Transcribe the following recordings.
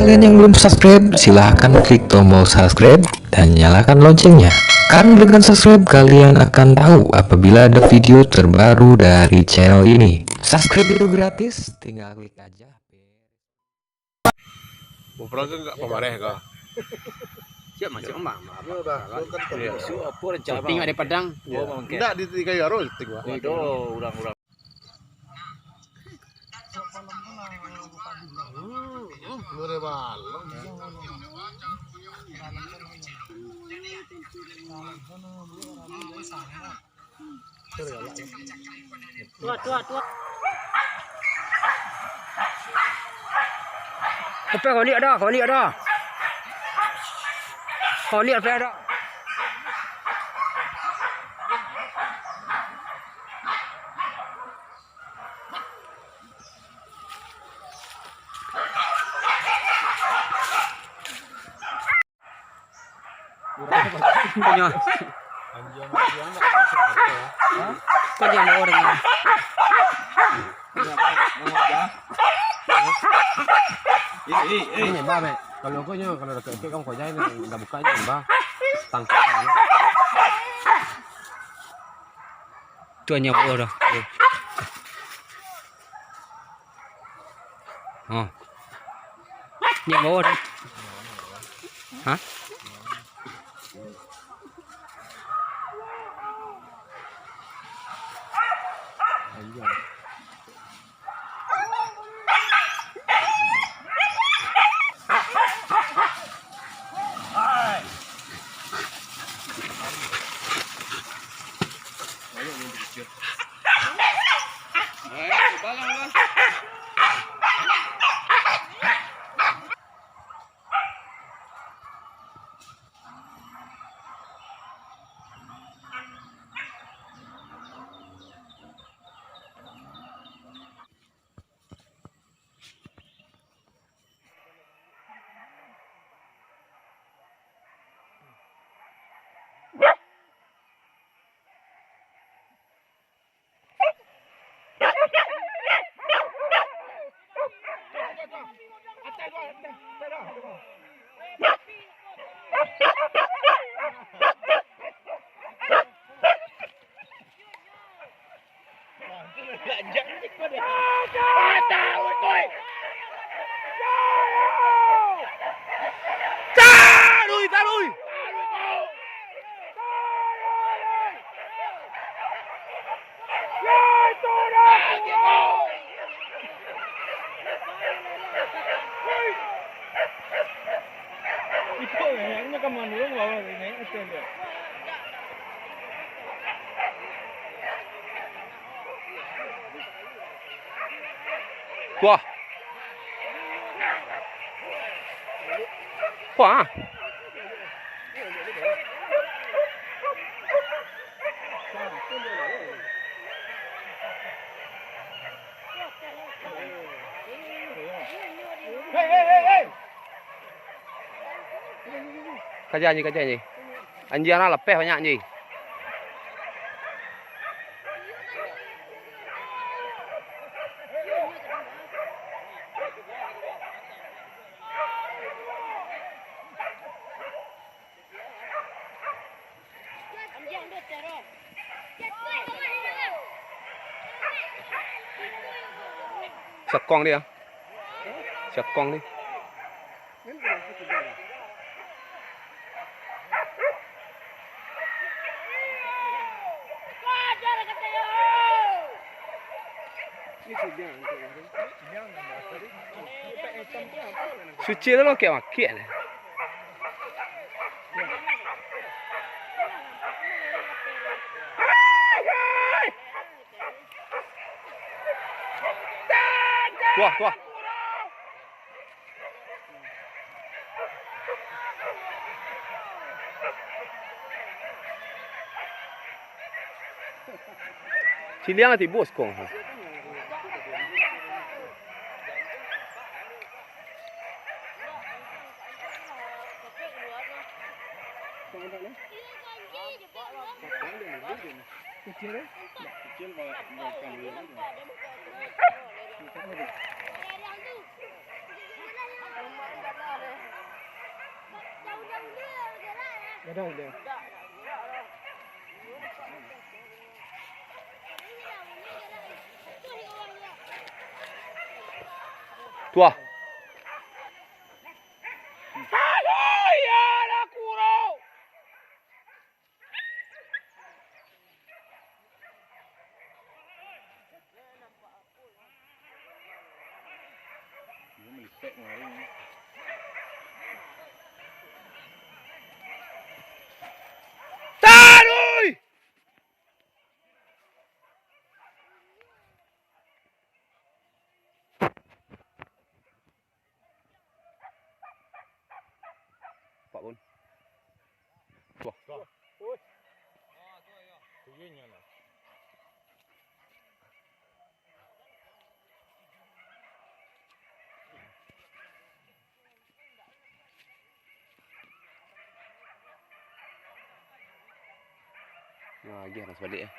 kalian yang belum subscribe, silahkan klik tombol subscribe dan nyalakan loncengnya. Karena dengan subscribe kalian akan tahu apabila ada video terbaru dari channel ini. Subscribe itu gratis, tinggal klik aja. Bukan enggak pemareh kah? Siap masih ombak. Iya dah, kan Su apa rencana tinggal di Padang. enggak di tiga harus tinggal. Itu urang-urang. Lure malam. Tua. Apa kau lihat dah? Kau lihat apa dah? Punya. Kau dia mau orang. Ini mbak, kalau ada keke kamu kau jalan nggak bukanya mbak, tangkap. Tuanya mau orang. Oh. Yang mau orang. Hah? Wah. Hey. Kerja ni. Anjing lah lepeh banyak anjing. Sekong dia. Sekong ni. Suci tu lo kek ni. Tua. Ciliang nanti bos kong. Gadang dia. Tua. Taruy! Pak Bun. Tua. Nah, lagi harus balik ya.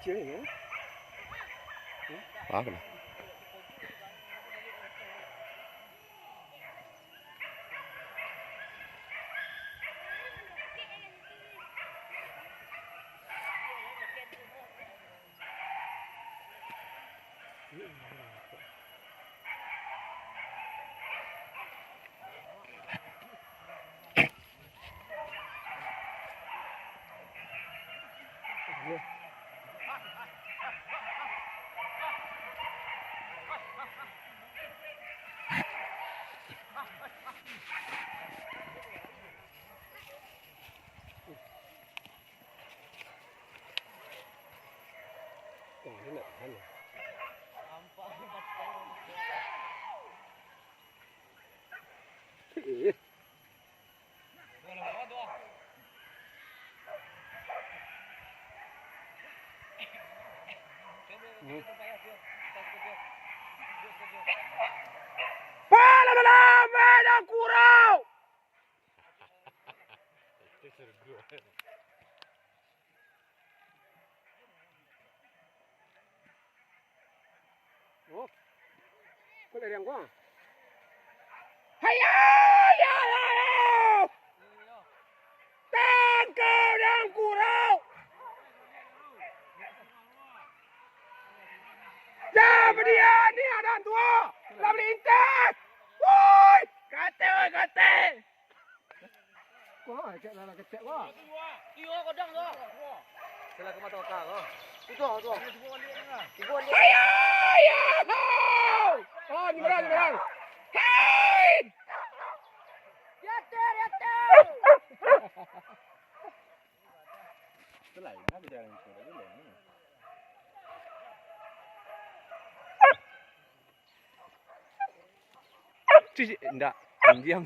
Kecil ya. Apa lah? Pala kurau. Oh. Kau dari yang gua. Hayo ya ya. Tangkau dan kurau. Jangan dia ni ada tua. Lah beli intek. Woi, kate oi kate. Wah, cek lah kecek wah. Iyo kodang tu. Sila ke mata kau kau. Itu. Hayo ya. Oh, ni berang. Hai. Yater. Selain apa jalan itu? Cuci enggak. Diam.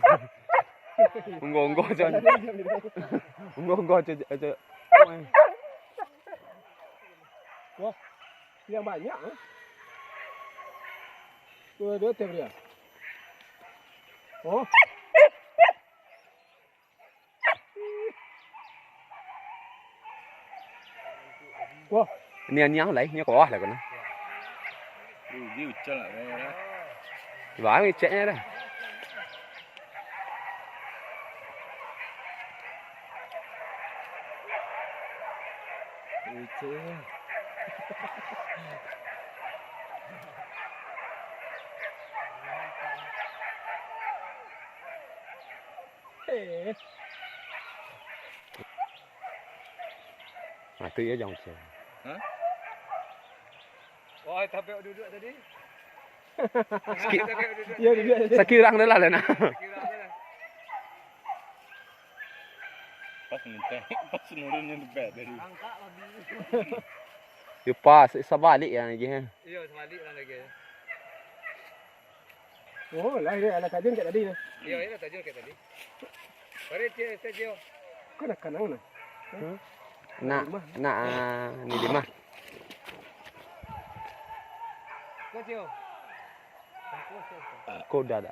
Unggo aja. Unggo aja. Wah, yang banyak. Tuh dia tiap dia. Oh. Wah, Nian lấy, nhớ có là con. dia ucap lah. Vãi mày chạy đây. Ucap. À, tự ở dòng trời. Hả? Oh, tapi duduk tadi. Ya, dia. Sekirang nữa là nào. Pas minta, pas nurunnya bed dari. Angkat lagi. Dia pas sebalik ya lagi. Iyo, sebalik lah lagi. Oh, lah dia ada kajian kat tadi ni. Iyo, ini tajam kayak tadi. Mari Cio. Kau nak kanang na? Nak ni lima. Kau Cio. Kau dah ada.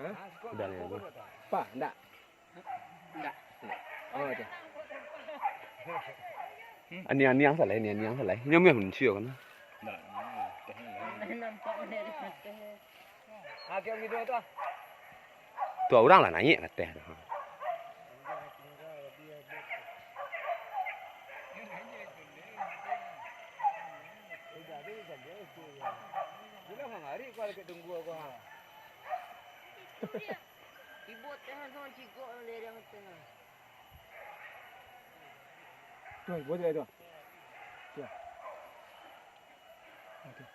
Hah? Dah ada. Pa, enggak. Enggak. Oh, ada. Niang salai, niang salai. Nyamnya pun cio kan. Kau gitu tu. Tua orang lah nanya kata. Bila hang hari kau dekat tunggu aku hang. Ibu tahan sama cikgu dari yang tengah. Tuh, buat dia tu. Ya. Okey.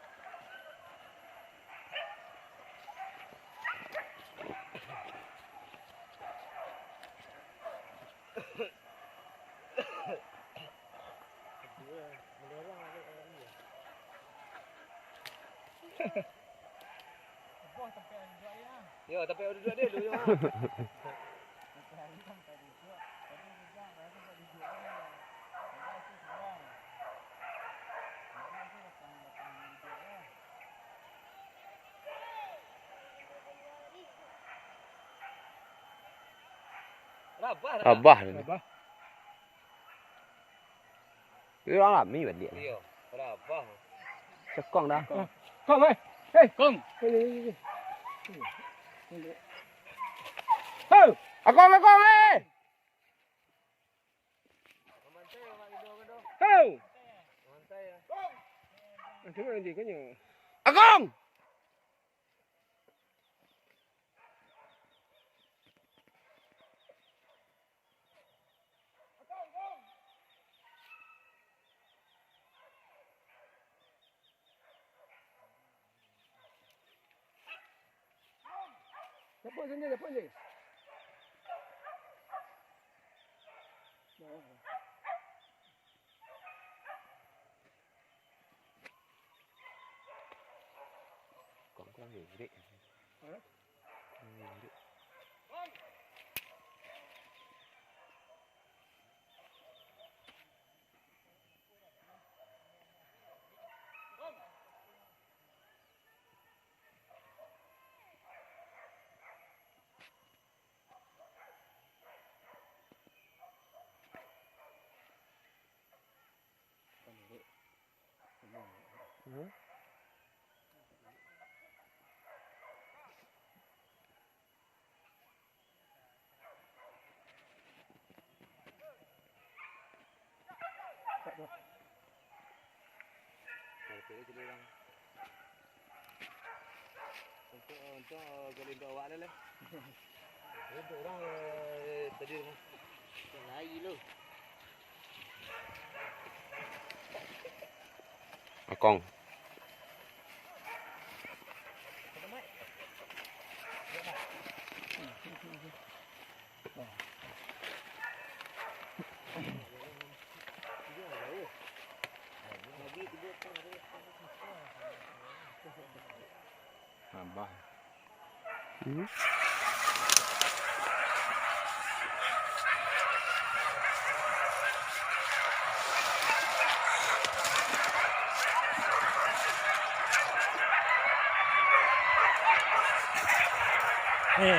Ya, tapi ada duduk dia dulu. Abah. Abah. Dia orang lama ni balik. Iya, berapa? Cekong dah. Kom, hei. Hei. Kom. Hei. Akong, hei. Hei. Macam mana dia kanya? Akong. Siapa sendiri, siapa sendiri? Kurang gede. Untuk gelinda awak le. Untuk orang tadi rumah. Lagi lu. Akong. Abah.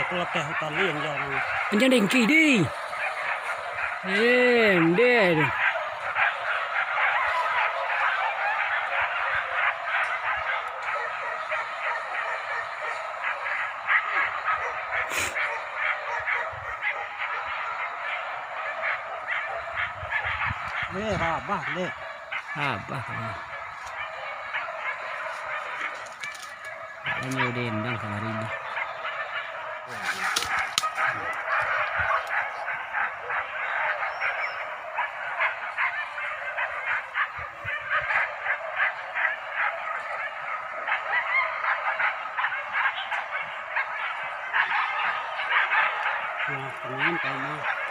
Kalau teh hutan liang jangan. Anjang dengki di. Dia. Rabah deh. Rabah. Ini udah endang kemarin ini.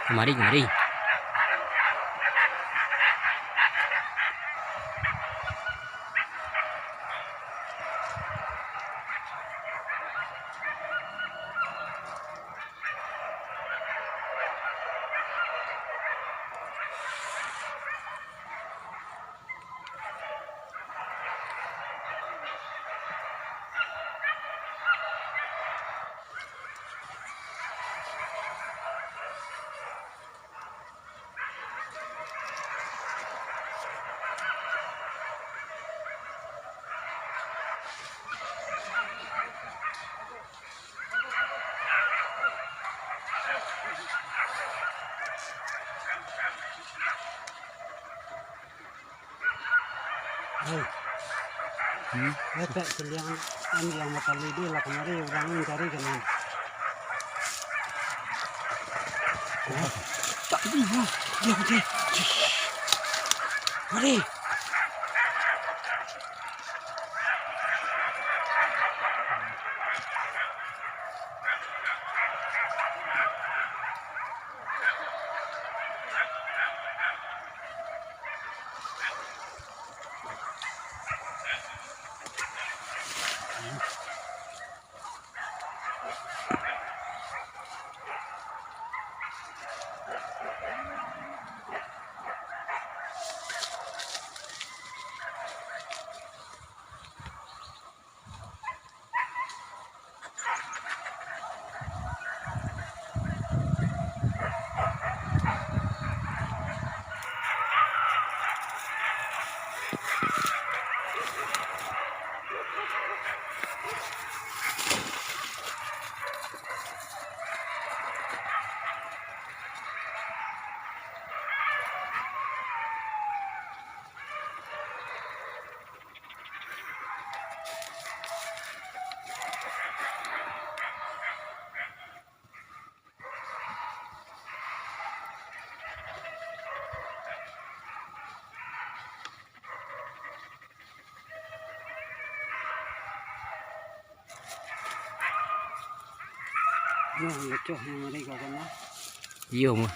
Kemari. Hei. Tak seliang yang matali dia lah kemarin orang mencari kanan. Tak bisa. Dia. Mari. Yo, lecoh yang mari kau kan? Iya mah.